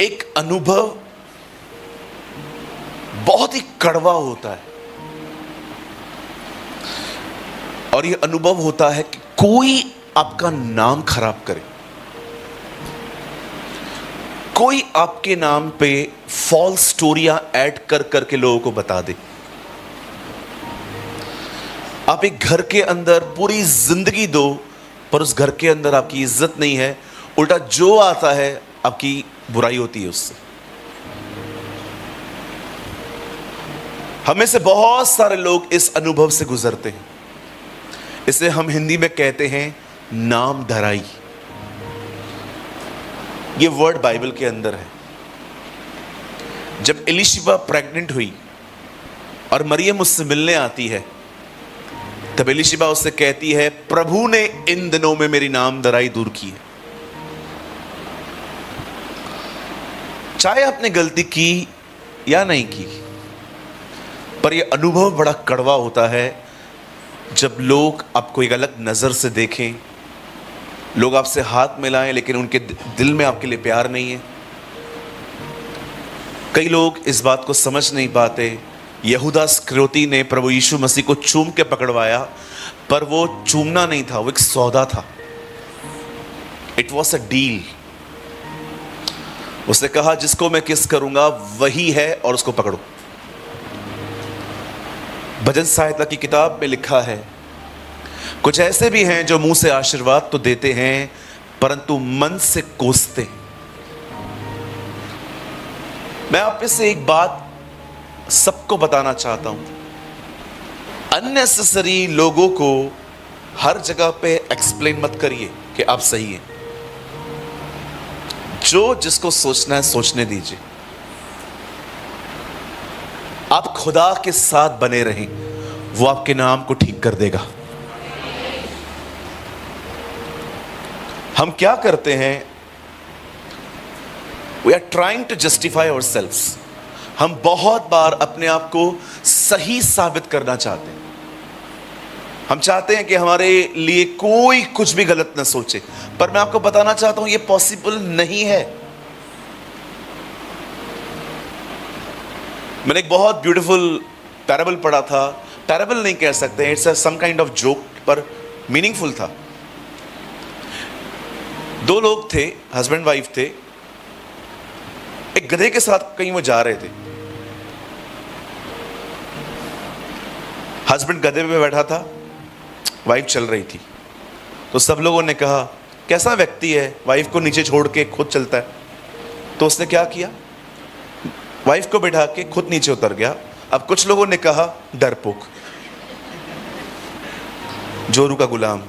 एक अनुभव बहुत ही कड़वा होता है, और यह अनुभव होता है कि कोई आपका नाम खराब करे, कोई आपके नाम पे फॉल्स स्टोरियां ऐड कर करके लोगों को बता दे। आप एक घर के अंदर पूरी जिंदगी दो, पर उस घर के अंदर आपकी इज्जत नहीं है, उल्टा जो आता है आपकी बुराई होती है उससे। हमें से बहुत सारे लोग इस अनुभव से गुजरते हैं। इसे हम हिंदी में कहते हैं नाम धराई। ये वर्ड बाइबल के अंदर है। जब एलिशिबा प्रेग्नेंट हुई और मरियम उससे मिलने आती है, तब एलिशिबा उससे कहती है, प्रभु ने इन दिनों में मेरी नाम धराई दूर की है। चाहे आपने गलती की या नहीं की, पर यह अनुभव बड़ा कड़वा होता है जब लोग आपको एक अलग नजर से देखें, लोग आपसे हाथ मिलाएं लेकिन उनके दिल में आपके लिए प्यार नहीं है। कई लोग इस बात को समझ नहीं पाते। यहूदा इस्करियोती ने प्रभु यीशु मसीह को चूम के पकड़वाया, पर वो चूमना नहीं था, वो एक सौदा था। It was a deal. उसने कहा, जिसको मैं किस करूंगा वही है और उसको पकड़ो। भजन संहिता की किताब में लिखा है, कुछ ऐसे भी हैं जो मुंह से आशीर्वाद तो देते हैं परंतु मन से कोसते हैं। मैं आप से एक बात सबको बताना चाहता हूं, अननेसेसरी लोगों को हर जगह पे एक्सप्लेन मत करिए कि आप सही हैं। जो जिसको सोचना है सोचने दीजिए। आप खुदा के साथ बने रहें, वो आपके नाम को ठीक कर देगा। हम क्या करते हैं? We are trying to justify ourselves. हम बहुत बार अपने आप को सही साबित करना चाहते हैं। हम चाहते हैं कि हमारे लिए कोई कुछ भी गलत ना सोचे, पर मैं आपको बताना चाहता हूं यह पॉसिबल नहीं है। मैंने एक बहुत ब्यूटीफुल पैराबल पढ़ा था। पैराबल नहीं कह सकते, it's some kind of joke, पर मीनिंगफुल था। दो लोग थे, हस्बैंड वाइफ थे। एक गधे के साथ कहीं वो जा रहे थे। हस्बैंड गधे पे बैठा था, वाइफ चल रही थी। तो सब लोगों ने कहा, कैसा व्यक्ति है, वाइफ को नीचे छोड़ के खुद चलता है। तो उसने क्या किया, वाइफ को बैठा के खुद नीचे उतर गया। अब कुछ लोगों ने कहा, डरपोक, जोरू का गुलाम।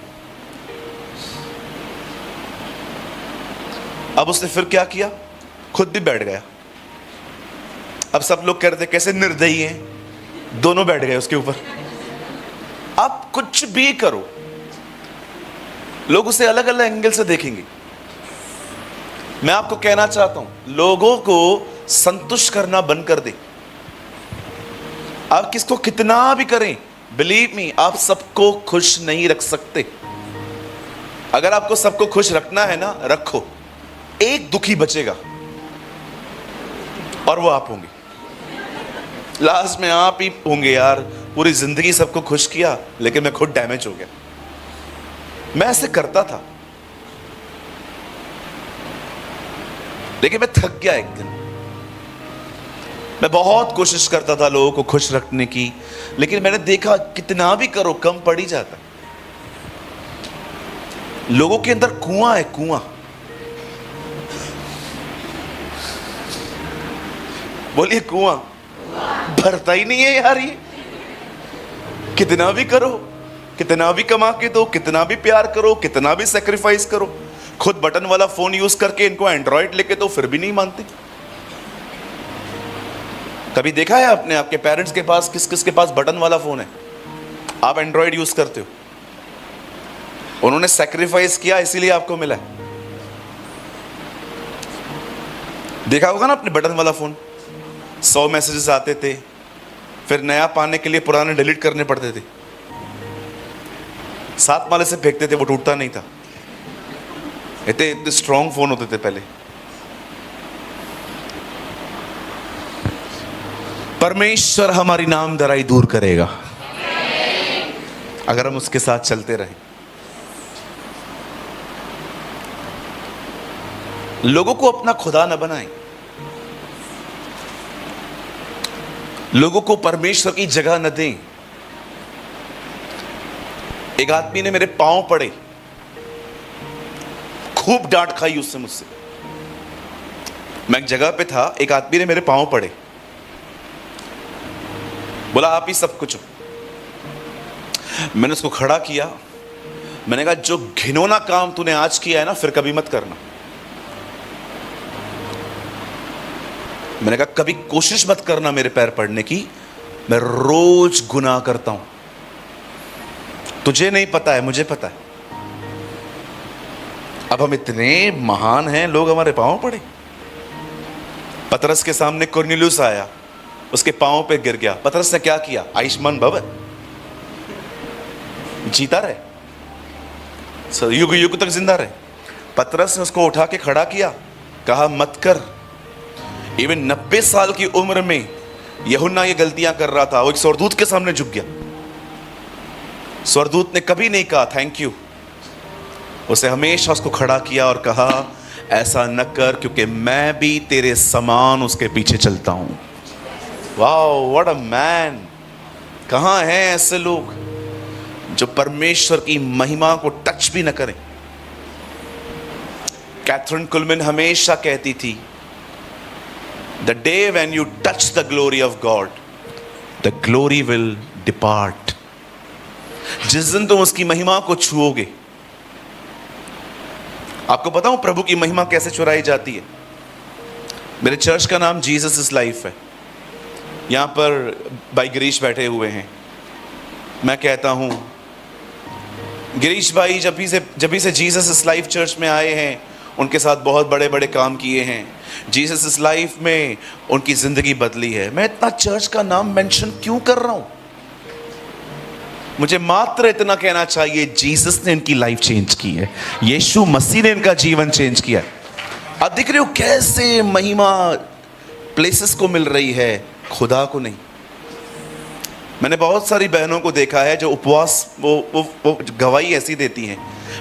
अब उसने फिर क्या किया, खुद भी बैठ गया। अब सब लोग कह रहे थे कैसे निर्दयी हैं, दोनों बैठ गए उसके ऊपर। आप कुछ भी करो, लोग उसे अलग अलग एंगल से देखेंगे। मैं आपको कहना चाहता हूं, लोगों को संतुष्ट करना बंद कर दे। आप किसको कितना भी करें, बिलीव मी, आप सबको खुश नहीं रख सकते। अगर आपको सबको खुश रखना है ना, रखो। एक दुखी बचेगा और वो आप होंगे। लास्ट में आप ही होंगे। यार, पूरी जिंदगी सबको खुश किया लेकिन मैं खुद डैमेज हो गया। मैं ऐसे करता था, लेकिन मैं थक गया एक दिन। मैं बहुत कोशिश करता था लोगों को खुश रखने की, लेकिन मैंने देखा कितना भी करो कम पड़ ही जाता। लोगों के अंदर कुआं है, कुआं। बोलिए कुआं। भरता ही नहीं है यार। ये कितना भी करो, कितना भी कमा के दो, कितना भी प्यार करो, कितना भी सेक्रीफाइस करो, खुद बटन वाला फोन यूज करके इनको एंड्रॉइड लेके दो, फिर भी नहीं मानते। कभी देखा है आपने आपके पेरेंट्स के पास किस किस के पास बटन वाला फोन है? आप एंड्रॉइड यूज करते हो। उन्होंने सेक्रीफाइस किया इसीलिए आपको मिला है। देखा होगा ना आपने बटन वाला फोन, 100 मैसेजेस आते थे, फिर नया पाने के लिए पुराने डिलीट करने पड़ते थे। 7 माले से फेंकते थे, वो टूटता नहीं था। इतने स्ट्रॉन्ग फोन होते थे पहले। परमेश्वर हमारी नामधराई दूर करेगा अगर हम उसके साथ चलते रहें। लोगों को अपना खुदा न बनाएं, लोगों को परमेश्वर की जगह न दें। एक आदमी ने मेरे पांव पड़े, खूब डांट खाई उससे मुझसे। मैं एक जगह पे था, एक आदमी ने मेरे पांव पड़े, बोला आप ही सब कुछ हो। मैंने उसको खड़ा किया, मैंने कहा जो घिनौना काम तूने आज किया है ना, फिर कभी मत करना। मैंने कहा कभी कोशिश मत करना मेरे पैर पड़ने की, मैं रोज गुनाह करता हूं। तुझे नहीं पता है, मुझे पता है। अब हम इतने महान हैं, लोग हमारे पांव पड़े। पतरस के सामने कुरनेलियुस आया, उसके पांव पे गिर गया। पतरस ने क्या किया? आयुष्मान भव, जीता रहे, युग युग तक जिंदा रहे। पतरस ने उसको उठा के खड़ा किया, कहा मत कर। इवन 90 साल की उम्र में यूहन्ना ये गलतियां कर रहा था, वो एक स्वर्गदूत के सामने झुक गया। स्वर्गदूत ने कभी नहीं कहा थैंक यू, उसे हमेशा उसको खड़ा किया और कहा ऐसा न कर, क्योंकि मैं भी तेरे समान उसके पीछे चलता हूं। Wow, what a man. कहां हैं ऐसे लोग जो परमेश्वर की महिमा को टच भी न करें? कैथरीन कुलमैन हमेशा कहती थी, the day when you touch the glory of God, the glory will depart. जिस दिन तुम उसकी महिमा को छुओगे, आपको बताऊं प्रभु की महिमा कैसे चुराई जाती है? मेरे चर्च का नाम जीसस इज लाइफ है। यहां पर भाई गिरीश बैठे हुए हैं। मैं कहता हूं गिरीश भाई जब भी से जीसस इज लाइफ चर्च में आए हैं, उनके साथ बहुत बड़े बड़े काम किए हैं। जीसस इज लाइफ में उनकी जिंदगी बदली है। मैं इतना चर्च का नाम मेंशन क्यों कर रहा हूं? मुझे मात्र इतना कहना चाहिए, जीसस ने इनकी लाइफ चेंज की है, यीशु मसीह ने इनका जीवन चेंज किया है। अब देख रहे हो कैसे महिमा प्लेसेस को मिल रही है, खुदा को नहीं। मैंने बहुत सारी बहनों को देखा है जो उपवास वो गवाही ऐसी देती हैं,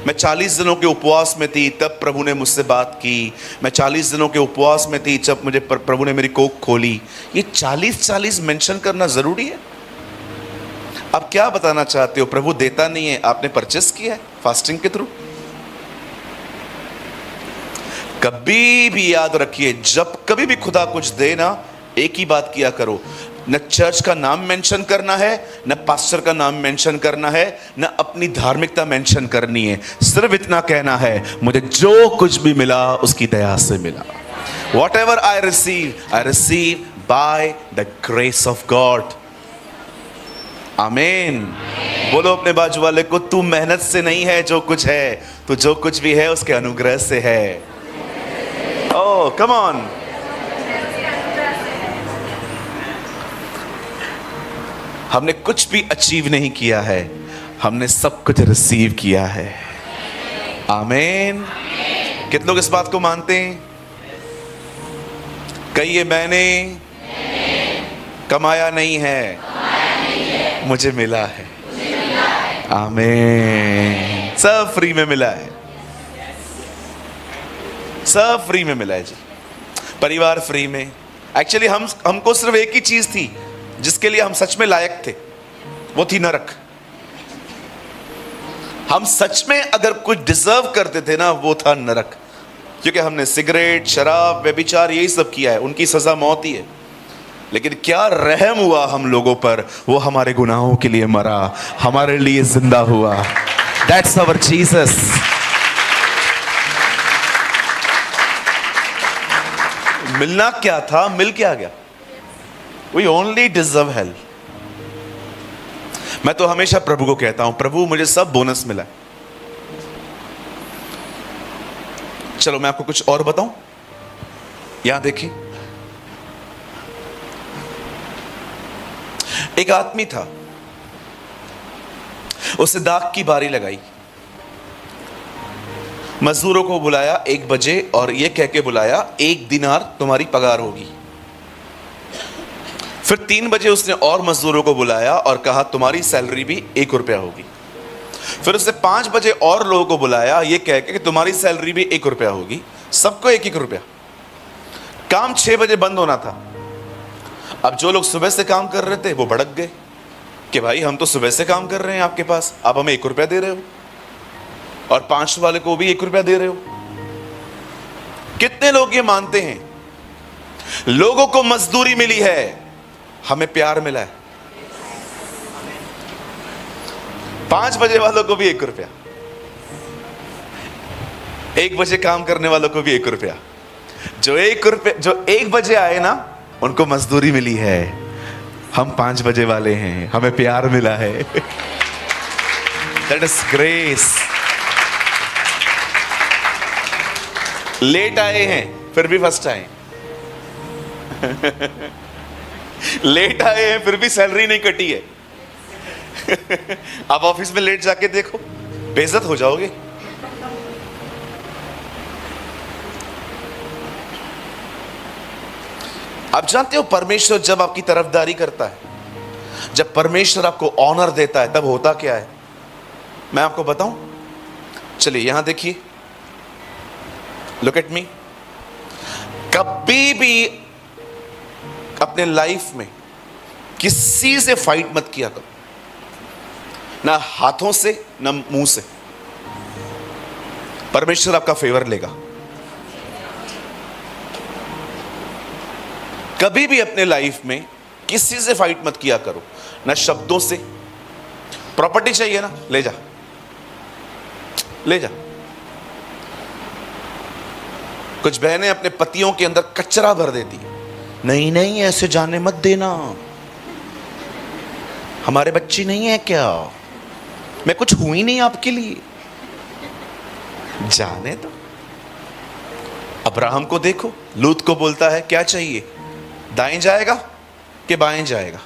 मैं 40 दिनों के उपवास में थी तब प्रभु ने मुझसे बात की, मैं 40 दिनों के उपवास में थी जब मुझे प्रभु ने मेरी कोख खोली। ये 40 मेंशन करना जरूरी है? अब क्या बताना चाहते हो? प्रभु देता नहीं है, आपने परचेस किया है फास्टिंग के थ्रू। कभी भी याद रखिए, जब कभी भी खुदा कुछ दे ना, एक ही बात किया करो, न चर्च का नाम मेंशन करना है, न पास्टर का नाम मेंशन करना है, न अपनी धार्मिकता मेंशन करनी है। सिर्फ इतना कहना है, मुझे जो कुछ भी मिला उसकी दया से मिला। Whatever I receive by the grace of God. आमीन। बोलो अपने बाजू वाले को, तू मेहनत से नहीं है जो कुछ है, तू जो कुछ भी है उसके अनुग्रह से है। ओह कम ऑन। हमने कुछ भी अचीव नहीं किया है, हमने सब कुछ रिसीव किया है। आमीन। कितने लोग इस बात को मानते हैं? कहिए, मैंने कमाया नहीं है, मुझे मिला है। आमीन। सब फ्री में मिला है, सब फ्री में मिला है जी। परिवार फ्री में। एक्चुअली हमको सिर्फ एक ही चीज थी जिसके लिए हम सच में लायक थे, वो थी नरक। हम सच में अगर कुछ डिजर्व करते थे ना, वो था नरक, क्योंकि हमने सिगरेट, शराब, व्यभिचार यही सब किया है। उनकी सजा मौत ही है। लेकिन क्या रहम हुआ हम लोगों पर, वो हमारे गुनाहों के लिए मरा, हमारे लिए जिंदा हुआ। That's our Jesus. मिलना क्या था, मिल क्या गया। We only deserve hell. मैं तो हमेशा प्रभु को कहता हूं, प्रभु मुझे सब बोनस मिला है। चलो मैं आपको कुछ और बताऊं। यहां देखिए, एक आदमी था, उसे दाग की बारी लगाई, मजदूरों को बुलाया 1 बजे और यह कह के बुलाया 1 दिनार तुम्हारी पगार होगी। फिर 3 बजे उसने और मजदूरों को बुलाया और कहा तुम्हारी सैलरी भी 1 रुपया होगी। फिर उसने 5 बजे और लोगों को बुलाया ये कह के कि तुम्हारी सैलरी भी 1 रुपया होगी, सबको 1-1 रुपया। काम 6 बजे बंद होना था। अब जो लोग सुबह से काम कर रहे थे वो भड़क गए कि भाई हम तो सुबह से काम कर रहे हैं आपके पास, आप हमें 1 रुपया दे रहे हो और 5 वाले को भी 1 रुपया दे रहे हो। कितने लोग ये मानते हैं? लोगों को मजदूरी मिली है, हमें प्यार मिला है। 5 बजे वालों को भी 1 रुपया, 1 बजे काम करने वालों को भी 1 रुपया। जो 1 बजे आए ना उनको मजदूरी मिली है, हम 5 बजे वाले हैं, हमें प्यार मिला है। That is grace. लेट आए हैं फिर भी फर्स्ट आए। लेट आए हैं फिर भी सैलरी नहीं कटी है। आप ऑफिस में लेट जाके देखो, बेइज्जत हो जाओगे। आप जानते हो परमेश्वर जब आपकी तरफदारी करता है, जब परमेश्वर आपको ऑनर देता है, तब होता क्या है मैं आपको बताऊं। चलिए यहां देखिए, लुक एट मी। कभी भी अपने लाइफ में किसी से फाइट मत किया करो, ना हाथों से ना मुंह से। परमेश्वर आपका फेवर लेगा। कभी भी अपने लाइफ में किसी से फाइट मत किया करो, ना शब्दों से। प्रॉपर्टी चाहिए ना, ले जा ले जा। कुछ बहनें अपने पतियों के अंदर कचरा भर देती है, नहीं नहीं ऐसे जाने मत देना, हमारे बच्चे नहीं है क्या, मैं कुछ हुई नहीं आपके लिए, जाने दो। अब्राहम को देखो, लूत को बोलता है क्या चाहिए, दाएं जाएगा कि बाएं जाएगा,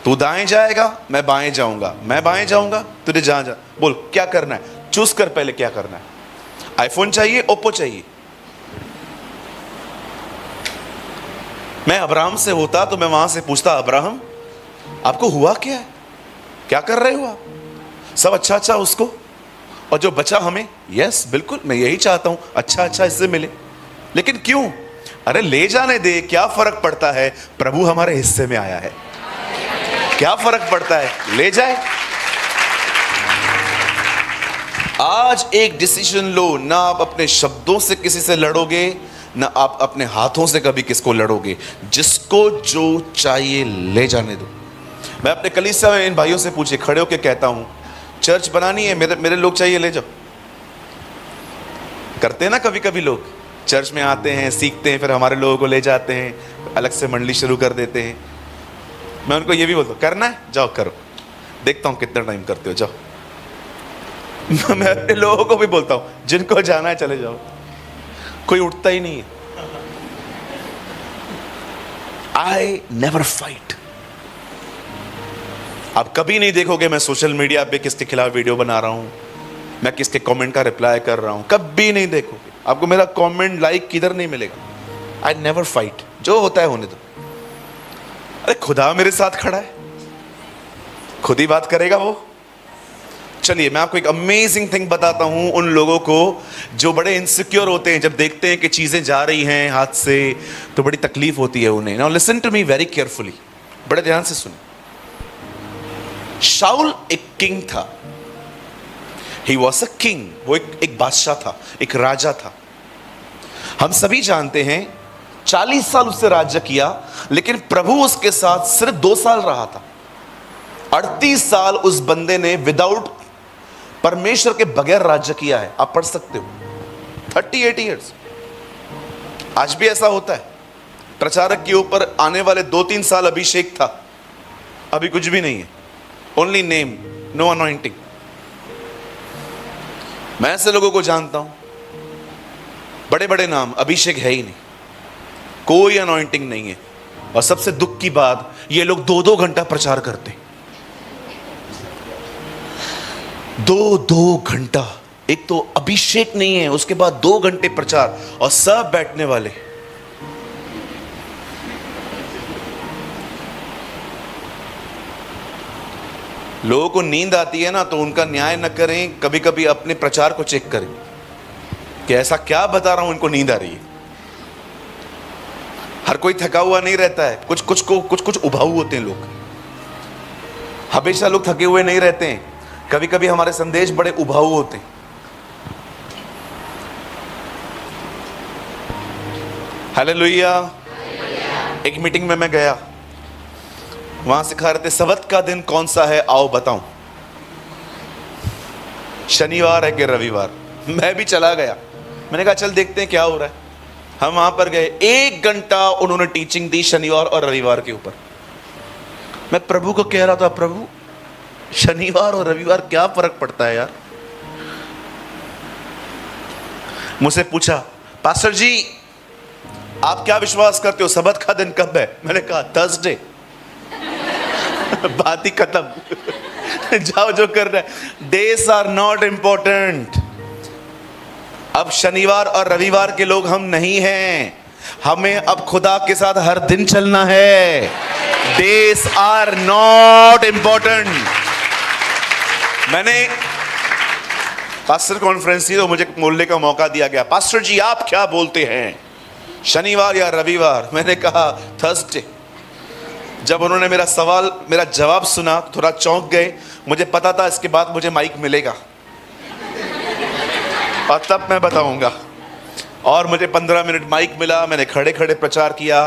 तू दाएं जाएगा मैं बाएं जाऊंगा, मैं बाएं जाऊंगा तुझे जहां जा, बोल क्या करना है, चूज कर पहले क्या करना है। आईफोन चाहिए, ओप्पो चाहिए। मैं अब्राहम से होता तो मैं वहां से पूछता, अब्राहम आपको हुआ क्या है, क्या कर रहे हो आप, सब अच्छा अच्छा उसको और जो बचा हमें। यस बिल्कुल मैं यही चाहता हूं, अच्छा अच्छा इससे मिले, लेकिन क्यों, अरे ले जाने दे, क्या फर्क पड़ता है, प्रभु हमारे हिस्से में आया है, क्या फर्क पड़ता है, ले जाए। आज एक डिसीजन लो, ना आप अपने शब्दों से किसी से लड़ोगे, ना आप अपने हाथों से कभी किसको लड़ोगे। जिसको जो चाहिए ले जाने दो। मैं अपने कलीसिया में इन भाइयों से पूछे खड़े होकर कहता हूं, चर्च बनानी है, मेरे लोग चाहिए ले जाओ। करते हैं ना कभी कभी लोग, चर्च में आते हैं, सीखते हैं, फिर हमारे लोगों को ले जाते हैं, अलग से मंडली शुरू कर देते हैं। मैं उनको ये भी बोलता हूँ, करना है जाओ करो, देखता हूँ कितना टाइम करते हो, जाओ। मैं अपने लोगों को भी बोलता हूँ, जिनको जाना है चले जाओ, कोई उठता ही नहीं है। I never fight. आप कभी नहीं देखोगे मैं सोशल मीडिया पे किसके खिलाफ वीडियो बना रहा हूं, मैं किसके कमेंट का रिप्लाई कर रहा हूं, कभी नहीं देखोगे। आपको मेरा कमेंट लाइक किधर नहीं मिलेगा। आई नेवर फाइट, जो होता है होने दो। अरे खुदा मेरे साथ खड़ा है, खुद ही बात करेगा वो। चलिए मैं आपको एक अमेजिंग थिंग बताता हूं उन लोगों को जो बड़े इनसिक्योर होते हैं, जब देखते हैं कि चीजें जा रही हैं हाथ से तो बड़ी तकलीफ होती है उन्हें। Now listen to me very carefully, बड़े ध्यान से सुनो। शाऊल एक किंग था, ही वॉज अ किंग, वो एक बादशाह था, एक राजा था। हम सभी जानते हैं 40 साल उससे राज्य किया, लेकिन प्रभु उसके साथ सिर्फ 2 साल रहा था। 38 साल उस बंदे ने विदाउट परमेश्वर के बगैर राज्य किया है। आप पढ़ सकते हो, 38 ईयर्स। आज भी ऐसा होता है, प्रचारक के ऊपर आने वाले 2-3 साल अभिषेक था, अभी कुछ भी नहीं है, ओनली नेम, नो अनॉइंटिंग। मैं ऐसे लोगों को जानता हूं, बड़े बड़े नाम, अभिषेक है ही नहीं, कोई अनॉइंटिंग नहीं है। और सबसे दुख की बात, ये लोग 2-2 घंटा प्रचार करते हैं, 2-2 घंटा। एक तो अभिषेक नहीं है, उसके बाद 2 घंटे प्रचार, और सब बैठने वाले। लोगों को नींद आती है ना, तो उनका न्याय न करें, कभी कभी अपने प्रचार को चेक करें कि ऐसा क्या बता रहा हूं इनको नींद आ रही है। हर कोई थका हुआ नहीं रहता है, कुछ कुछ उबाऊ होते हैं लोग। हमेशा लोग थके हुए नहीं रहते हैं, कभी कभी हमारे संदेश बड़े उबाऊ होते हैं। हालेलुया। एक मीटिंग में मैं गया, वहां सिखा रहे थे सब्त का दिन कौन सा है, आओ बताऊं, शनिवार है कि रविवार। मैं भी चला गया, मैंने कहा चल देखते हैं क्या हो रहा है। हम वहां पर गए, 1 घंटा उन्होंने टीचिंग दी शनिवार और रविवार के ऊपर। मैं प्रभु को कह रहा था, प्रभु शनिवार और रविवार क्या फर्क पड़ता है यार। मुझसे पूछा, पास्टर जी आप क्या विश्वास करते हो, सब्त का दिन कब है? मैंने कहा थर्सडे। बात ही खत्म। जाओ जो कर रहे हैं, डेज आर नॉट इंपॉर्टेंट। अब शनिवार और रविवार के लोग हम नहीं हैं, हमें अब खुदा के साथ हर दिन चलना है। Days are not important. मैंने पास्टर कॉन्फ्रेंस थी तो मुझे बोलने का मौका दिया गया, पास्टर जी आप क्या बोलते हैं, शनिवार या रविवार? मैंने कहा थर्सडे। जब उन्होंने मेरा जवाब सुना, थोड़ा चौंक गए। मुझे पता था इसके बाद मुझे माइक मिलेगा और तब मैं बताऊंगा। और मुझे 15 मिनट माइक मिला, मैंने खड़े खड़े प्रचार किया।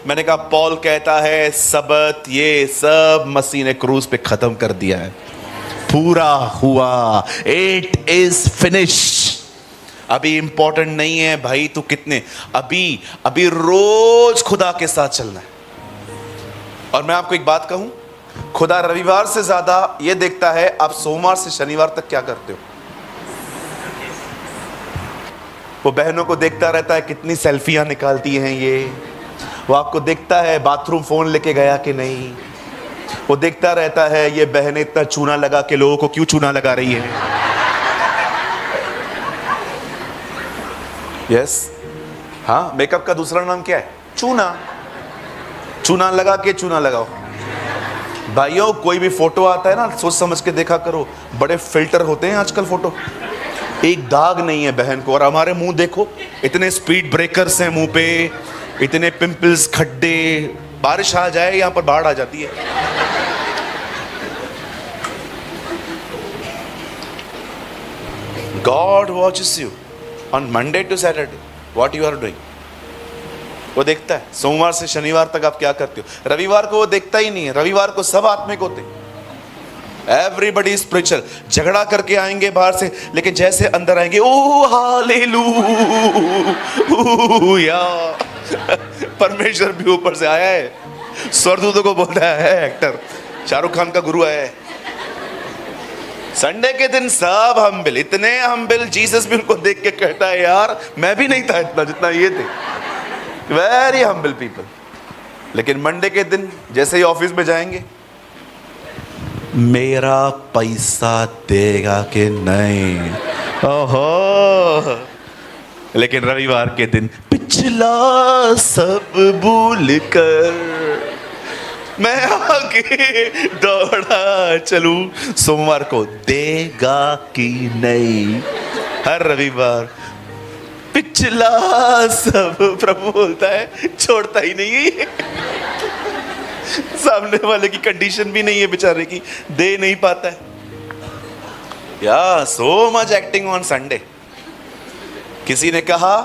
मैंने कहा पॉल कहता है सबत ये सब मसीह ने क्रूज पे खत्म कर दिया है, पूरा हुआ, इट इज फिनिश। अभी इंपॉर्टेंट नहीं है भाई तू कितने, अभी रोज खुदा के साथ चलना है। और मैं आपको एक बात कहूं, खुदा रविवार से ज्यादा यह देखता है आप सोमवार से शनिवार तक क्या करते हो। वो बहनों को देखता रहता है कितनी सेल्फियां निकालती हैं ये, वो आपको देखता है बाथरूम फोन लेके गया कि नहीं, वो देखता रहता है ये बहनें इतना चूना लगा के लोगों को क्यों चूना लगा रही है। यस, हाँ, मेकअप का दूसरा नाम क्या है? चूना। चूना लगा के चूना लगाओ। भाइयों कोई भी फोटो आता है ना, सोच समझ के देखा करो, बड़े फिल्टर होते हैं आजकल फोटो, एक दाग नहीं है बहन को। और हमारे मुंह देखो, इतने स्पीड ब्रेकर्स हैं मुंह पे, इतने पिंपल्स, खड्डे, बारिश आ जाए यहां पर बाढ़ आ जाती है। God watches you on Monday to Saturday, what you are doing. वो देखता है सोमवार से शनिवार तक आप क्या करते हो। रविवार को वो देखता ही नहीं है, रविवार को सब आत्मिक होते, एवरीबडी स्पिरिचुअल। झगड़ा करके आएंगे बाहर से, लेकिन जैसे अंदर आएंगे ओ हालेलुया, परमेश्वर भी ऊपर से आया है। स्वर्गदूतों को बोलता है एक्टर शाहरुख खान का गुरु आया है। संडे के दिन सब हम्बिल, इतने हम्बिल, जीसस भी उनको देख के कहता है यार मैं भी नहीं था इतना जितना ये थे, वेरी हम्बिल पीपल। लेकिन मंडे के दिन जैसे ही ऑफिस में जाएंगे, मेरा पैसा देगा कि नहीं, ओहो। लेकिन रविवार के दिन पिछला सब भूल कर मैं आगे दौड़ा चलूं, सोमवार को देगा कि नहीं। हर रविवार पिछला सब, प्रभु बोलता है छोड़ता ही नहीं है। सामने वाले की कंडीशन भी नहीं है बेचारे की, दे नहीं पाता है। या so much acting on Sunday. किसी ने कहा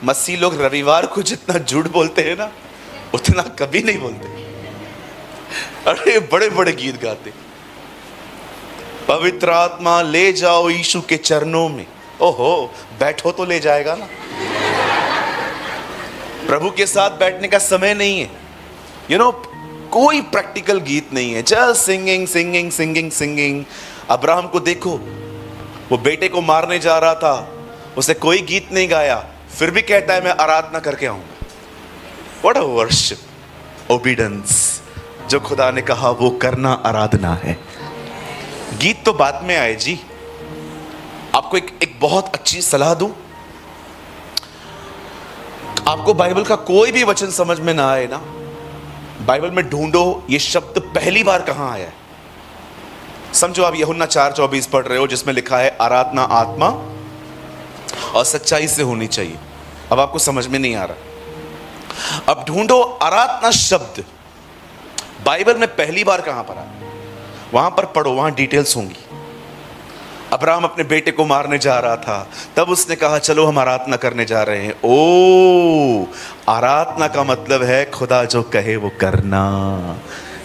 मसीह लोग रविवार को जितना झूठ बोलते हैं ना, उतना कभी नहीं बोलते। अरे बड़े बड़े गीत गाते, पवित्र आत्मा ले जाओ यीशु के चरणों में। ओहो, बैठो तो ले जाएगा ना। प्रभु के साथ बैठने का समय नहीं है। यू नो, कोई प्रैक्टिकल गीत नहीं है, just singing singing singing singing. Abraham को देखो, वो बेटे को मारने जा रहा था, उसे कोई गीत नहीं गाया, फिर भी कहता है मैं आराधना करके आऊंगा। What a worship, obedience. जो खुदा ने कहा वो करना आराधना है। गीत तो बाद में आए जी। आपको एक बहुत अच्छी सलाह दूं, आपको बाइबल का कोई भी वचन समझ में ना आए ना, बाइबल में ढूंढो ये शब्द पहली बार कहां आया है। समझो आप यूहन्ना 4:24 पढ़ रहे हो, जिसमें लिखा है आराधना आत्मा और सच्चाई से होनी चाहिए। अब आपको समझ में नहीं आ रहा। अब ढूंढो आराधना शब्द बाइबल में पहली बार कहां पर आया, वहां पर पढ़ो, वहां डिटेल्स होंगी। अब्राहम अपने बेटे को मारने जा रहा था, तब उसने कहा चलो हम आराधना करने जा रहे हैं। ओ, आराधना का मतलब है खुदा जो कहे वो करना।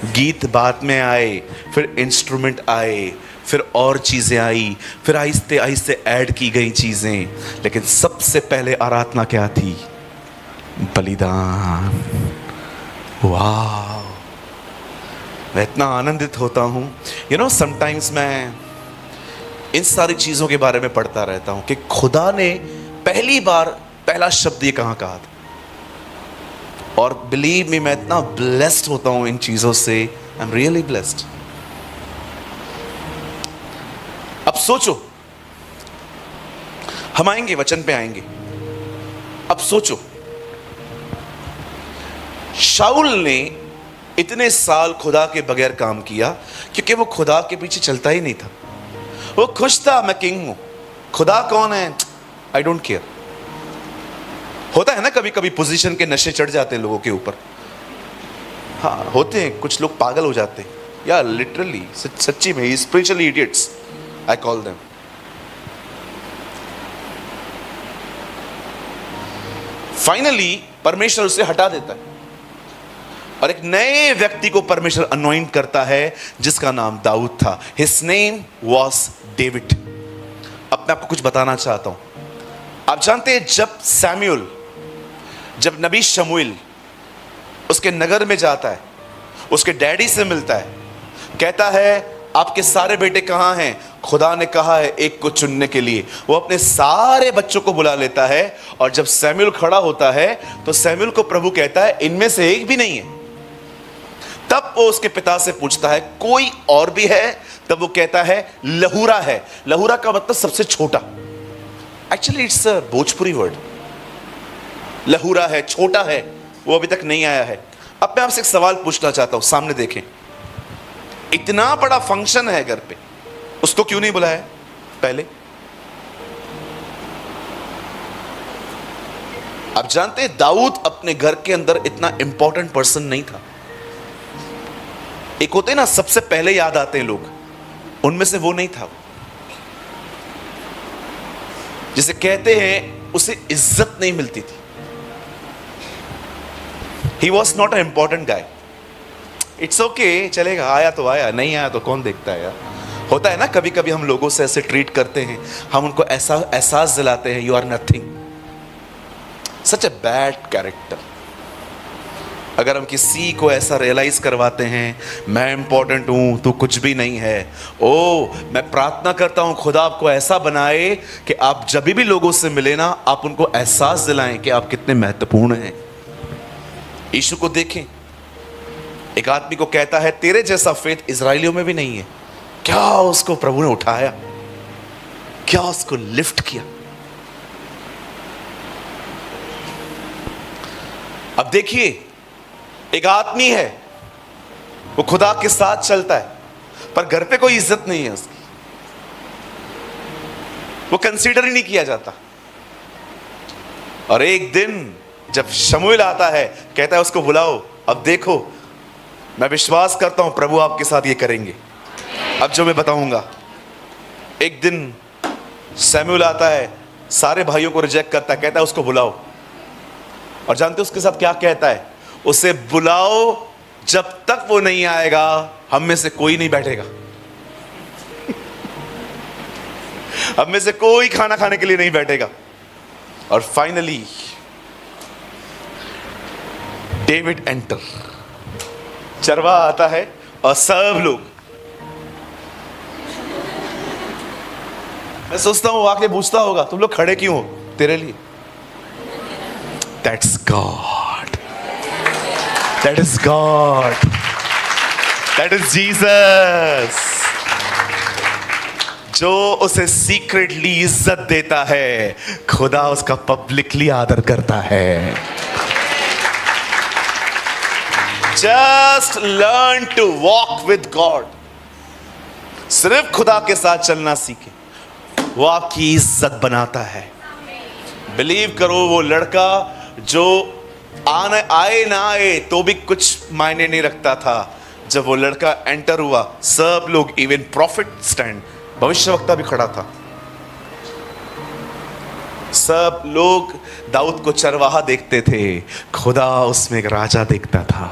गीत बाद में आए, फिर इंस्ट्रूमेंट आए, फिर और चीजें आई, फिर आहिस्ते आहिस्ते ऐड की गई चीजें, लेकिन सबसे पहले आराधना क्या थी? बलिदान। वाह, मैं इतना आनंदित होता हूं। समटाइम्स मैं इन सारी चीजों के बारे में पढ़ता रहता हूं कि खुदा ने पहली बार पहला शब्द ये कहां कहा था। और बिलीव मी, मैं इतना ब्लेस्ड होता हूं इन चीजों से। I am really blessed. अब सोचो, हम आएंगे, वचन पे आएंगे। अब सोचो, शाऊल ने इतने साल खुदा के बगैर काम किया क्योंकि वो खुदा के पीछे चलता ही नहीं था। वो खुश था, मैं किंग हूं, खुदा कौन है, आई डोंट केयर। होता है ना कभी कभी पोजीशन के नशे चढ़ जाते हैं लोगों के ऊपर। हाँ, होते हैं, कुछ लोग पागल हो जाते हैं या लिटरली सच्ची में spiritually idiots I call them. Finally परमेश्वर उसे हटा देता है और एक नए व्यक्ति को परमेश्वर अनॉइंट करता है जिसका नाम दाऊद था। His name was David. अब मैं आपको कुछ बताना चाहता हूं। आप जानते हैं जब नबी शमूएल उसके नगर में जाता है, उसके डैडी से मिलता है, कहता है आपके सारे बेटे कहां हैं? खुदा ने कहा है एक को चुनने के लिए। वो अपने सारे बच्चों को बुला लेता है और जब सैमुएल खड़ा होता है तो सैमुएल को प्रभु कहता है इनमें से एक भी नहीं है। तब वो उसके पिता से पूछता है कोई और भी है? तब वो कहता है लहूरा है। लहूरा का मतलब सबसे छोटा। Actually it's a Bhojpuri word. लहूरा है, छोटा है, वो अभी तक नहीं आया है। अब मैं आपसे एक सवाल पूछना चाहता हूं, सामने देखें। इतना बड़ा फंक्शन है घर पे, उसको क्यों नहीं बुलाया पहले? आप जानते हैं दाऊद अपने घर के अंदर इतना इंपॉर्टेंट पर्सन नहीं था। एक होते ना सबसे पहले याद आते हैं लोग, उनमें से वो नहीं था। जिसे कहते हैं उसे इज्जत नहीं मिलती थी। He was not an important guy. It's okay, चलेगा, आया तो आया, नहीं आया तो कौन देखता है यार। होता है ना कभी कभी हम लोगों से ऐसे ट्रीट करते हैं, हम उनको ऐसा एहसास दिलाते हैं you are nothing. Such a bad character. अगर हम किसी को ऐसा रियलाइज करवाते हैं मैं इंपॉर्टेंट हूं, तू कुछ भी नहीं है। ओ, मैं प्रार्थना करता हूं खुदा आपको ऐसा बनाए कि आप जब भी लोगों से मिले ना, आप उनको एहसास दिलाएं कि आप कितने महत्वपूर्ण हैं। यीशु को देखें, एक आदमी को कहता है तेरे जैसा फेथ इजराइलियों में भी नहीं है। क्या उसको प्रभु ने उठाया, क्या उसको लिफ्ट किया। अब देखिए, एक आदमी है, वो खुदा के साथ चलता है, पर घर पे कोई इज्जत नहीं है उसकी, वो कंसीडर ही नहीं किया जाता। और एक दिन जब शमूएल आता है, कहता है उसको बुलाओ, अब देखो मैं विश्वास करता हूं प्रभु आपके साथ ये करेंगे, अब जो मैं बताऊंगा। एक दिन शमूएल आता है, सारे भाइयों को रिजेक्ट करता है, कहता है उसको बुलाओ। और जानते उसके साथ क्या कहता है? उसे बुलाओ, जब तक वो नहीं आएगा हम में से कोई नहीं बैठेगा। हम में से कोई खाना खाने के लिए नहीं बैठेगा। और फाइनली डेविड एंटर, चरवाहा आता है और सब लोग, मैं सोचता हूं आके पूछता होगा तुम लोग खड़े क्यों हो? तेरे लिए। That's God, that is God, that is Jesus, जो उसे सीक्रेटली इज्जत देता है, खुदा उसका पब्लिकली आदर करता है। Just learn to walk with God. सिर्फ खुदा के साथ चलना सीखे, वो आपकी इज्जत बनाता है। बिलीव करो, वो लड़का जो आए ना आए तो भी कुछ मायने नहीं रखता था, जब वो लड़का एंटर हुआ सब लोग, इवन प्रॉफिट स्टैंड, भविष्यवक्ता भी खड़ा था, सब लोग दाऊद को चरवाहा देखते थे, खुदा उसमें एक राजा देखता था।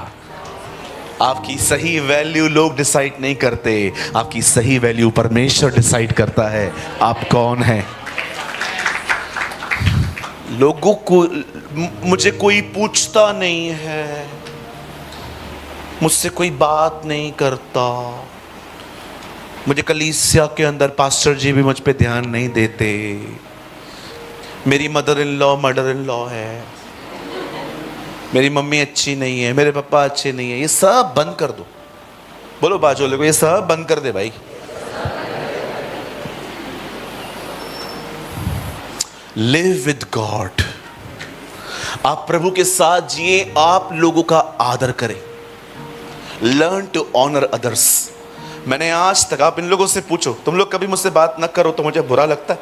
आपकी सही वैल्यू लोग डिसाइड नहीं करते, आपकी सही वैल्यू परमेश्वर डिसाइड करता है आप कौन हैं। लोगों को, मुझे कोई पूछता नहीं है, मुझसे कोई बात नहीं करता, मुझे कलीसिया के अंदर पास्टर जी भी मुझ पे ध्यान नहीं देते, मेरी मदर इन लॉ है, मेरी मम्मी अच्छी नहीं है, मेरे पापा अच्छे नहीं है, ये सब बंद कर दो। बोलो बाजू वाले को, ये सब बंद कर दे भाई। लिव विद गॉड, आप प्रभु के साथ जिए, आप लोगों का आदर करें। Learn to honour others. मैंने आज तक, आप इन लोगों से पूछो, तुम लोग कभी मुझसे बात ना करो तो मुझे बुरा लगता है?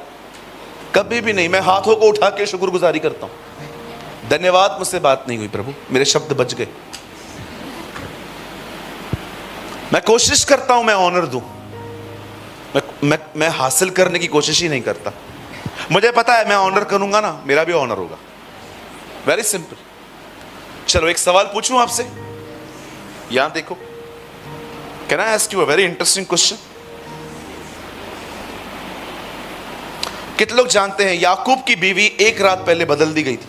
कभी भी नहीं। मैं हाथों को उठा के शुक्रगुजारी करता हूं, धन्यवाद मुझसे बात नहीं हुई प्रभु, मेरे शब्द बच गए। मैं कोशिश करता हूं मैं ऑनर दूं, मैं हासिल करने की कोशिश ही नहीं करता। मुझे पता है मैं ऑनर करूंगा ना, मेरा भी ऑनर होगा। Very simple. चलो एक सवाल पूछूं आपसे, यहां देखो। Can I ask you a very interesting question? कितने लोग जानते हैं याकूब की बीवी एक रात पहले बदल दी गई थी?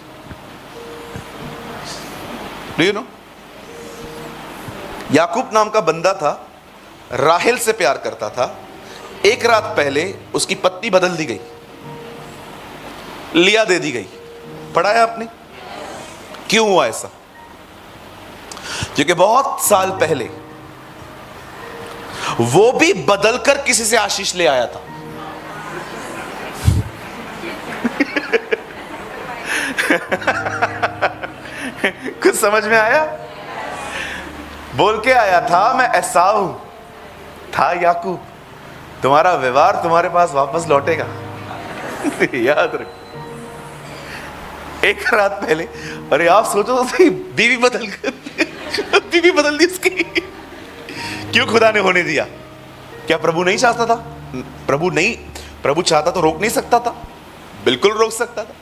Do you know? याकूब नाम का बंदा था, राहेल से प्यार करता था, एक रात पहले उसकी पत्नी बदल दी गई, लिया दे दी गई। पढ़ा है आपने? क्यों हुआ ऐसा? क्योंकि बहुत साल पहले वो भी बदलकर किसी से आशीष ले आया था। कुछ समझ में आया? बोल के आया था मैं एसाऊ था याकूब, तुम्हारा व्यवहार तुम्हारे पास वापस लौटेगा। याद रखो, एक रात पहले। अरे आप सोचो तो सही, बीवी बदल दी उसकी। क्यों खुदा ने होने दिया? क्या प्रभु नहीं चाहता था? प्रभु चाहता तो रोक नहीं सकता था? बिल्कुल रोक सकता था।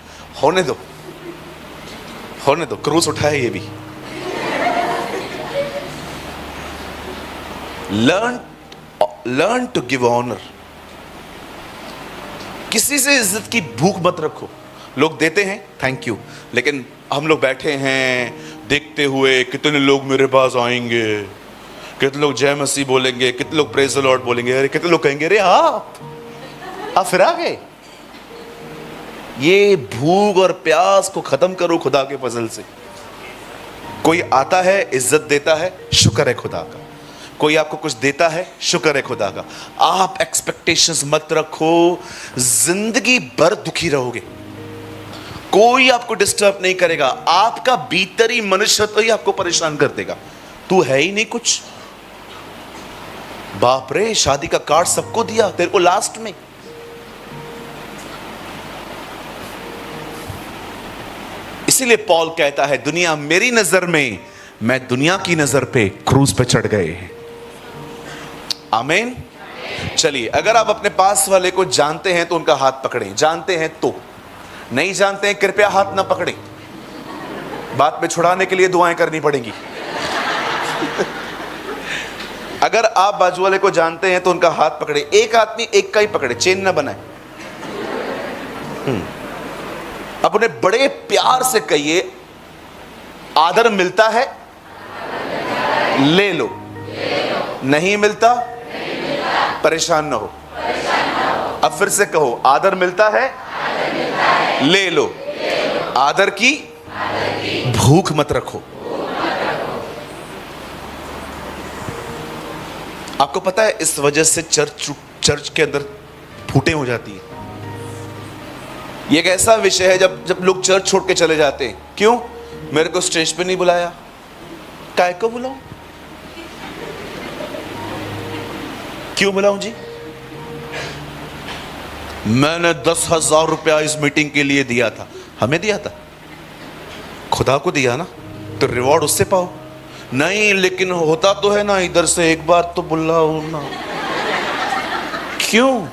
होने दो, क्रूस उठाए ये भी। Learn to give honour. किसी से इज्जत की भूख मत रखो। लोग देते हैं, थैंक यू, लेकिन हम लोग बैठे हैं देखते हुए कितने लोग मेरे पास आएंगे, कितने लोग जय मसीह बोलेंगे, कितने लोग प्रेज द लॉर्ड बोलेंगे, अरे कितने लोग कहेंगे अरे आप फिर आ गए। ये भूख और प्यास को खत्म करो खुदा के फजल से। कोई आता है, इज्जत देता है, शुक्र है खुदा का। कोई आपको कुछ देता है, शुक्र है खुदा का। आप एक्सपेक्टेशंस मत रखो, जिंदगी भर दुखी रहोगे। कोई आपको डिस्टर्ब नहीं करेगा, आपका भीतरी मनुष्यत्व ही आपको परेशान कर देगा। तू है ही नहीं कुछ। बाप रे, शादी का कार्ड सबको दिया, तेरे को लास्ट में। इसीलिए पॉल कहता है दुनिया मेरी नजर में, मैं दुनिया की नजर पे क्रूज पे चढ़ गए हैं। आमीन। चलिए, अगर आप अपने पास वाले को जानते हैं तो उनका हाथ पकड़ें, जानते हैं तो। नहीं जानते हैं कृपया हाथ ना पकड़ें, बात में छुड़ाने के लिए दुआएं करनी पड़ेंगी। अगर आप बाजू वाले को जानते हैं तो उनका हाथ पकड़े। एक आदमी एक का ही पकड़े, चेन ना बनाए। अब उन्हें बड़े प्यार से कहिए, आदर मिलता है ले लो, नहीं मिलता परेशान ना हो। अब फिर से कहो, आदर मिलता है ले लो, आदर की भूख मत रखो। आपको पता है इस वजह से चर्च के अंदर फूटें हो जाती है। ये एक ऐसा विषय है जब लोग चर्च छोड़ के चले जाते हैं। क्यों? मेरे को स्टेज पे नहीं बुलाया, काय को बुलाऊं? क्यों बुलाऊं जी? मैंने 10,000 रुपया इस मीटिंग के लिए दिया था। हमें दिया था? खुदा को दिया ना, तो रिवॉर्ड उससे पाओ। नहीं, लेकिन होता तो है ना इधर से, एक बार तो बुलाओ ना। क्यों?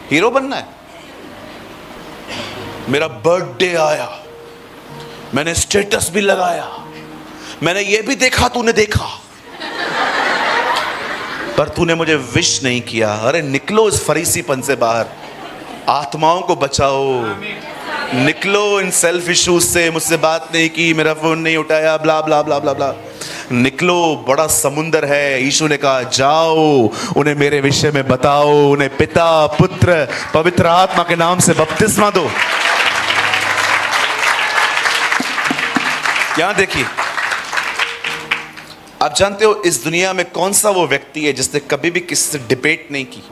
हीरो बनना है? मेरा बर्थडे आया, मैंने स्टेटस भी लगाया, मैंने ये भी देखा तूने देखा, पर तूने मुझे विश नहीं किया। अरे निकलो इस फरीसीपन से बाहर, आत्माओं को बचाओ। निकलो इन सेल्फ इश्यूज से, मुझसे बात नहीं की, मेरा फोन नहीं उठाया, ब्ला ब्ला ब्ला ब्ला ब्ला। निकलो, बड़ा समुंदर है। यीशु ने कहा जाओ, उन्हें मेरे विषय में बताओ, उन्हें पिता पुत्र पवित्र आत्मा के नाम से बपतिस्मा दो। यहां देखिए, आप जानते हो इस दुनिया में कौन सा वो व्यक्ति है जिसने कभी भी किसी से डिबेट नहीं की?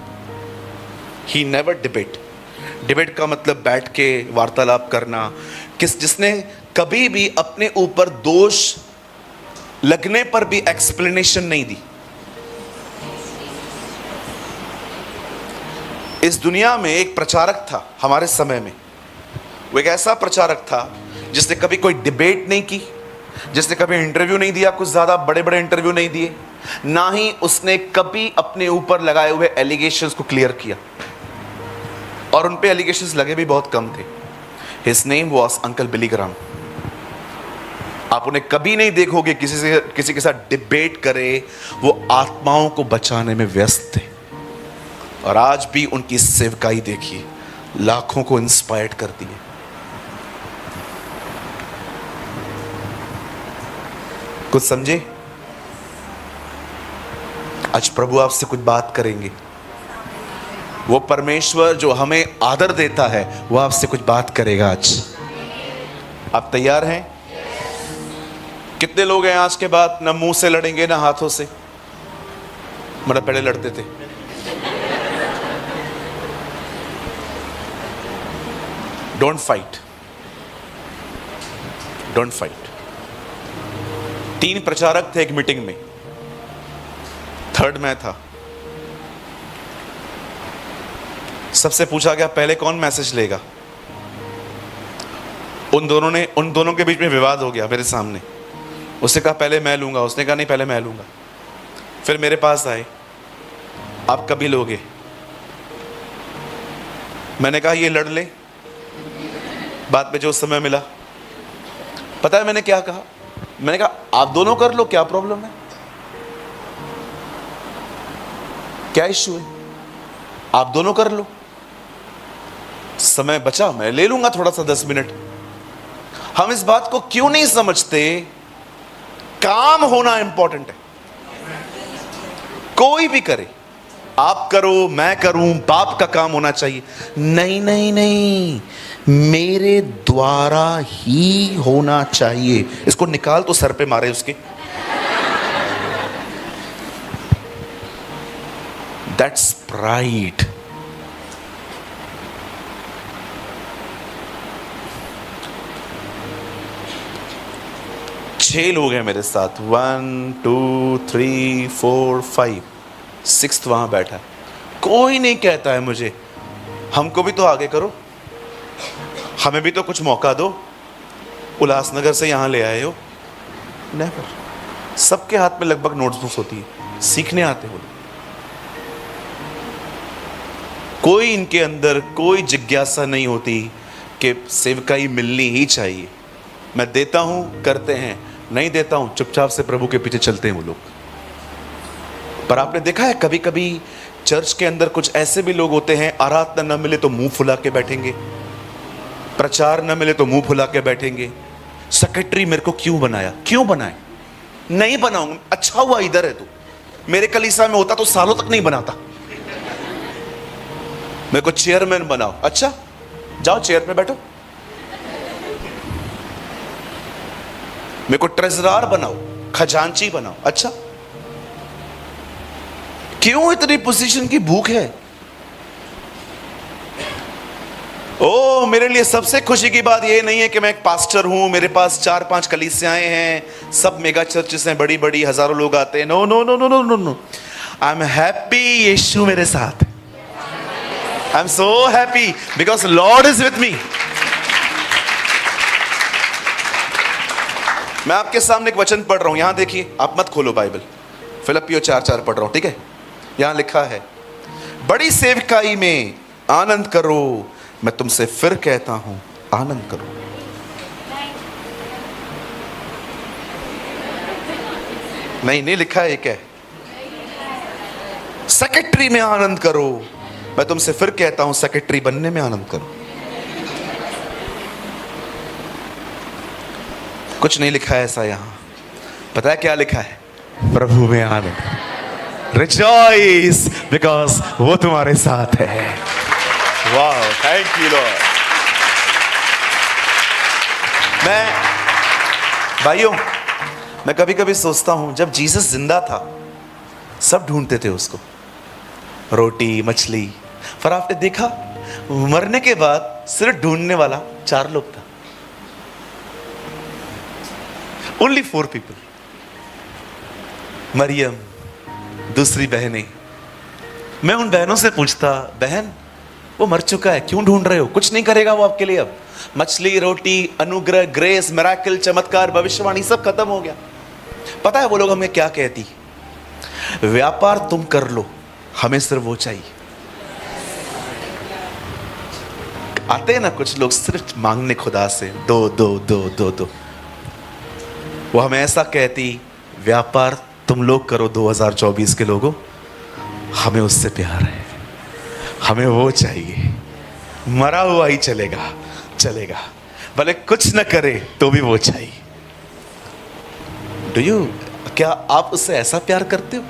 He never debate. डिबेट का मतलब बैठ के वार्तालाप करना। जिसने कभी भी अपने ऊपर दोष लगने पर भी एक्सप्लेनेशन नहीं दी। इस दुनिया में एक प्रचारक था हमारे समय में, वो एक ऐसा प्रचारक था जिसने कभी कोई डिबेट नहीं की, जिसने कभी इंटरव्यू नहीं दिया, कुछ ज्यादा बड़े बड़े इंटरव्यू नहीं दिए, ना ही उसने कभी अपने ऊपर लगाए हुए एलिगेशंस को क्लियर किया। और उन पे एलिगेशंस लगे भी बहुत कम थे। His name was uncle Billy Graham. आप उन्हें कभी नहीं देखोगे किसी के साथ डिबेट करे। वो आत्माओं को बचाने में व्यस्त थे, और आज भी उनकी सेवकाई देखिए, लाखों को इंस्पायर्ड करती है। कुछ समझे? आज प्रभु आपसे कुछ बात करेंगे। वो परमेश्वर जो हमें आदर देता है, वो आपसे कुछ बात करेगा आज। आप तैयार हैं? कितने लोग हैं आज के बाद ना मुंह से लड़ेंगे ना हाथों से? मतलब पहले लड़ते थे। Don't fight, don't fight. 3 प्रचारक थे एक मीटिंग में, 3rd मैं था। सबसे पूछा गया पहले कौन मैसेज लेगा। उन दोनों के बीच में विवाद हो गया मेरे सामने। उसने कहा पहले मैं लूंगा, उसने कहा नहीं पहले मैं लूंगा। फिर मेरे पास आए, आप कभी लोगे? मैंने कहा ये लड़ ले। बाद में जो समय मिला, पता है मैंने क्या कहा? मैंने कहा आप दोनों कर लो, क्या प्रॉब्लम है, क्या इश्यू है, आप दोनों कर लो। समय बचा, मैं ले लूंगा थोड़ा सा 10 मिनट। हम इस बात को क्यों नहीं समझते? काम होना इंपॉर्टेंट है। कोई भी करे, आप करो, मैं करूं, बाप का काम होना चाहिए। नहीं नहीं नहीं, मेरे द्वारा ही होना चाहिए। इसको निकाल तो सर पे मारे उसके। That's pride. छह लोग हैं मेरे साथ, 1 2 3 4 5, 6th वहां बैठा। कोई नहीं कहता है मुझे हमको भी तो आगे करो, हमें भी तो कुछ मौका दो, उल्लासनगर से यहां ले आए हो। नेवर। सबके हाथ में लगभग नोटबुक्स होती है, सीखने आते हो। कोई इनके अंदर कोई जिज्ञासा नहीं होती कि सेवकाई मिलनी ही चाहिए। मैं देता हूं, करते हैं, नहीं देता हूं, चुपचाप से प्रभु के पीछे चलते हैं वो लोग। पर आपने देखा है कभी कभी चर्च के अंदर कुछ ऐसे भी लोग होते हैं, आराधना न मिले तो मुंह फुला के बैठेंगे, प्रचार न मिले तो मुंह फुला के बैठेंगे। सेक्रेटरी मेरे को क्यों बनाया? क्यों बनाए? नहीं बनाऊंगा। अच्छा हुआ इधर है तू, मेरे कलीसिया में होता तो सालों तक नहीं बनाता। मेरे को चेयरमैन बनाओ। अच्छा जाओ चेयर पे बैठो। मेरे को ट्रेजरार बनाओ, खजांची बनाओ। अच्छा क्यों इतनी पोजीशन की भूख है? ओ, मेरे लिए सबसे खुशी की बात यह नहीं है कि मैं एक पास्टर हूं, मेरे पास 4-5 कलीसियाएं हैं, सब मेगा चर्चेस हैं, बड़ी बड़ी, हजारों लोग आते हैं। No no no no no no no, I am happy, Yeshu मेरे साथ। I am so happy because Lord is with me. मैं आपके सामने एक वचन पढ़ रहा हूं, यहां देखिए, आप मत खोलो बाइबल, फिलिप्पियों 4:4 पढ़ रहा हूं, ठीक है। यहां लिखा है, बड़ी सेवकाई में आनंद करो, मैं तुमसे फिर कहता हूं आनंद करो। नहीं लिखा है, एक है सेक्रेटरी में आनंद करो, मैं तुमसे फिर कहता हूं सेक्रेटरी बनने में आनंद करो। कुछ नहीं लिखा है ऐसा यहां। पता है क्या लिखा है? प्रभु में आनंद, रिजॉइस बिकॉज वो तुम्हारे साथ है। वाह, थैंक यू लॉर्ड। मैं भाइयों, मैं कभी कभी सोचता हूं, जब जीसस जिंदा था सब ढूंढते थे उसको, रोटी मछली, पर आपने देखा मरने के बाद सिर्फ ढूंढने वाला 4 लोग था। Only 4 people. मरियम, दूसरी बहनें। मैं उन बहनों से पूछता, बहन वो मर चुका है, क्यों ढूंढ रहे हो? कुछ नहीं करेगा वो आपके लिए। अब मछली, रोटी, अनुग्रह, ग्रेस, मिरेकल, चमत्कार, भविष्यवाणी सब खत्म हो गया। पता है वो लोग हमें क्या कहती? व्यापार तुम कर लो, हमें सिर्फ वो चाहिए। आते हैं ना कुछ लोग सिर्फ मांगने खुदा से, दो दो दो दो दो। वो हमें ऐसा कहती, व्यापार तुम लोग करो 2024 के लोगों, हमें उससे प्यार है, हमें वो चाहिए। मरा हुआ ही चलेगा, चलेगा, भले कुछ न करे तो भी वो चाहिए। क्या आप उससे ऐसा प्यार करते हो?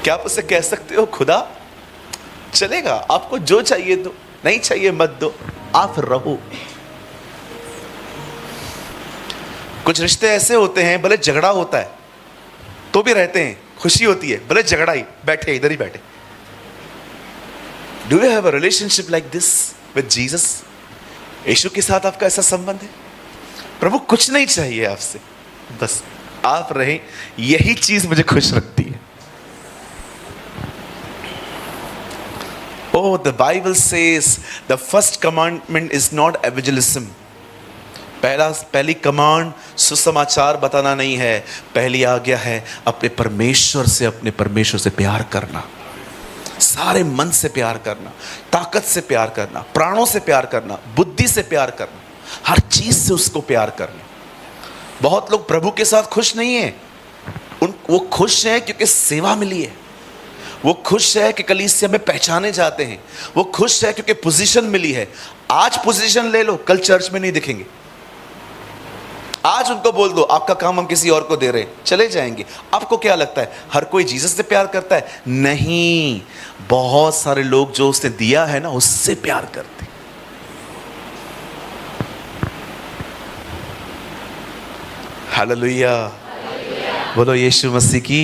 क्या आप उससे कह सकते हो, खुदा चलेगा, आपको जो चाहिए दो, नहीं चाहिए मत दो, आप रहो। कुछ रिश्ते ऐसे होते हैं, भले झगड़ा होता है तो भी रहते हैं, खुशी होती है, भले झगड़ा ही, बैठे इधर ही बैठे। Do you have a relationship like this with Jesus? Yeshu के साथ आपका ऐसा संबंध है? प्रभु कुछ नहीं चाहिए आपसे, बस आप रहें, यही चीज मुझे खुश रखती है। Oh, the Bible says the first commandment is not evangelism. पहली कमांड सुसमाचार बताना नहीं है, पहली आज्ञा है अपने परमेश्वर से प्यार करना, सारे मन से प्यार करना, ताकत से प्यार करना, प्राणों से प्यार करना, बुद्धि से प्यार करना, हर चीज से उसको प्यार करना। बहुत लोग प्रभु के साथ खुश नहीं है, वो खुश हैं क्योंकि सेवा मिली है, वो खुश है कि कलीसिया में पहचाने जाते हैं, वो खुश है क्योंकि पोजीशन मिली है। आज पोजीशन ले लो, कल चर्च में नहीं दिखेंगे। आज उनको बोल दो आपका काम हम किसी और को दे रहे हैं, चले जाएंगे। आपको क्या लगता है हर कोई जीसस से प्यार करता है? नहीं, बहुत सारे लोग जो उसने दिया है ना, उससे प्यार करते। हालेलुया, बोलो यीशु मसीह की।